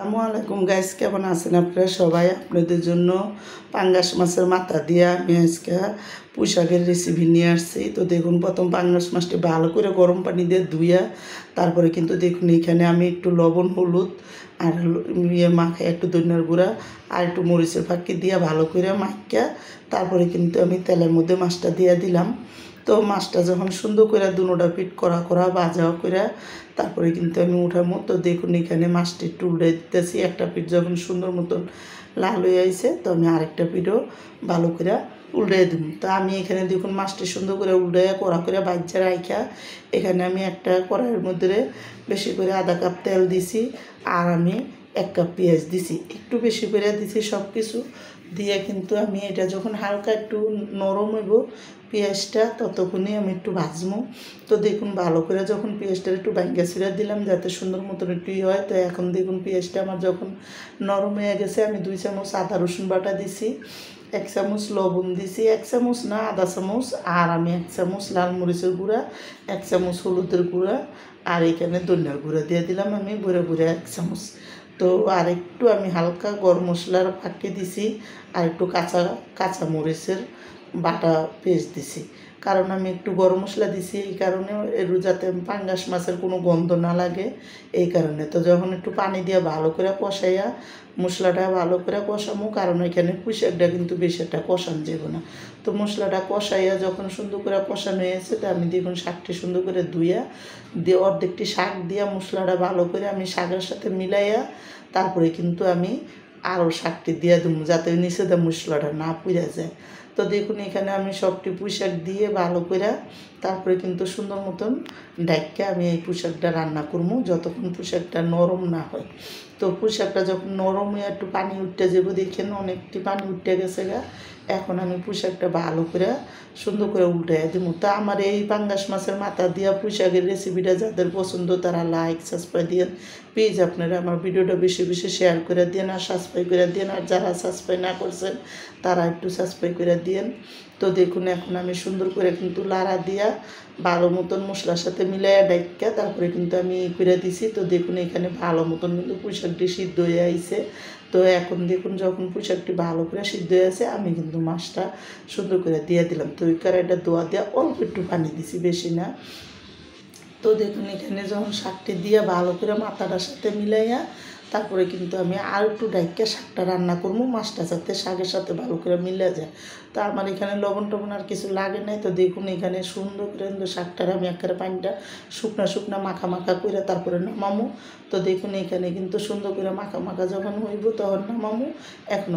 আসসালামু আলাইকুম গাইস, কেমন আছেন আপনারা সবাই? আপনাদের জন্য পাঙ্গাস মাছের মাথা দিয়ে আমি আজকে পুঁই শাকের রেসিপি নিয়ে আসছি। তো দেখুন, প্রথম পাঙ্গাস মাছটি ভালো করে গরম পানি দিয়ে ধুইয়া তারপরে কিন্তু দেখুন এখানে আমি একটু লবণ, হলুদ আর মাখায় একটু ধনিয়ার গুঁড়া আর একটু মরিচের ফাঁকি দিয়ে ভালো করে মাখিয়া তারপরে কিন্তু আমি তেলের মধ্যে মাছটা দিয়ে দিলাম। তো মাছটা যখন সুন্দর করে দুনোটা পিট করা ভাজা করে তারপরে কিন্তু আমি উঠার মতো দেখুন এখানে মাছটি একটু উল্টে দিতেছি। একটা পিঠ যখন সুন্দর মতন লাল হয়ে আইছে তো আমি আরেকটা পিঠও ভালো করে উল্টে দিব। তো আমি এখানে দেখুন মাছটি সুন্দর করে উল্টে কড়া করে বাজ্যা রাখা এখানে আমি একটা কড়াইয়ের মধ্যে বেশি করে আধা কাপ তেল দিছি আর আমি 1 কাপ পেঁয়াজ দিছি, একটু বেশি করে দিছি। সব কিছু দিয়ে কিন্তু আমি এটা যখন হালকা একটু নরম হইব পেঁয়াজটা ততক্ষণই আমি একটু ভাজবো। তো দেখুন ভালো করে যখন পেঁয়াজটা একটু ভাঙ্গা ছিঁড়া দিলাম যাতে সুন্দর মতন একটু হয়। তো এখন দেখুন পেঁয়াজটা আমার যখন নরম হয়ে গেছে আমি 2 চামচ আদা রসুন বাটা দিছি, 1 চামচ লবণ দিছি, 1 চামচ না আধা চামচ, আর আমি 1 চামচ লাল মরিচের গুঁড়া, 1 চামচ হলুদের গুঁড়া আর এখানে ধনিয়ার গুঁড়া দিয়ে দিলাম আমি গুঁড়া 1 চামচ। তো আর একটু আমি হালকা গরম মশলার ফাঁকি দিছি আর একটু কাঁচা মরিচের বাটা পেস্ট দিছি, কারণ আমি একটু গরম মশলা দিছি এই কারণে যাতে পাঙ্গাস মাছের কোনো গন্ধ না লাগে এই কারণে। তো যখন একটু পানি দিয়ে ভালো করে কষাইয়া মশলাটা ভালো করে কষামো, কারণ এখানে পুঁই শাকটা কিন্তু বেশি একটা কষানো যাবে না। তো মশলাটা কষাইয়া যখন সুন্দর করে কষানো হয়েছে তো আমি দেখুন শাকটি সুন্দর করে ধুইয়া দিয়ে অর্ধেকটি শাক দিয়া মশলাটা ভালো করে আমি শাকের সাথে মিলাইয়া তারপরে কিন্তু আমি আরও শাকটি দিয়ে দেবো যাতে নিচে দিয়ে মশলাটা না পুড়ে যায়। তো দেখুন এখানে আমি সবটি পুঁই শাক দিয়ে ভালো করে তারপরে কিন্তু সুন্দর মতন ডাইকে আমি এই পুঁই শাকটা রান্না করবো যতক্ষণ পুঁই শাকটা নরম না হয়। তো পুঁই শাকটা যখন নরম হয়ে একটু পানি উঠতে যাবো, দেখেন অনেকটি পানি উঠতে গেছে গা। এখন আমি পুঁই শাকটা ভালো করে সুন্দর করে উল্টে দেবো। তা আমার এই পাঙ্গাস মাছের মাথা দিয়া পুঁই শাকের রেসিপিটা যাদের পছন্দ তারা লাইক সাবস্ক্রাইব দিন প্লিজ। আপনারা আমার ভিডিওটা বেশি বেশি শেয়ার করে দিন আর সাবস্ক্রাইব করে দিন, আর যারা সাবস্ক্রাইব না করছেন তারা একটু সাবস্ক্রাইব করে দিন। তো দেখুন এখন আমি সুন্দর করে কিন্তু লাড়া দিয়া ভালো মতন মশলার সাথে মিলাইয়া ডাইকা তারপরে কিন্তু আমি করে দিছি। তো দেখুন এখানে ভালো মতন কিন্তু পুঁই শাকটি সিদ্ধ হয়ে আইছে। তো এখন দেখুন যখন পুঁই শাকটি ভালো করে সিদ্ধ হয়ে আছে আমি কিন্তু মাছটা সুন্দর করে দিয়ে দিলাম। তো ওই কড়াইটা ধোয়া দিয়ে অল্প একটু পানি দিছি, বেশি না। তো দেখুন এখানে যখন শাকটি দিয়ে ভালো করে মাথাটার সাথে মিলাইয়া তারপরে কিন্তু আমি আর একটু ডাইকে শাকটা রান্না করবো মাছটা যাতে শাকের সাথে ভালো করে মিলে যায়। তো আমার এখানে লবণ টবণ আর কিছু লাগে নাই। তো দেখুন এখানে সুন্দর করে কিন্তু শাকটার আমি একেবারে পানিটা শুকনা মাখা করে তারপরে নামামো। তো দেখুন এখানে কিন্তু সুন্দর করে মাখা যখন হইব তখন নামামো। এখন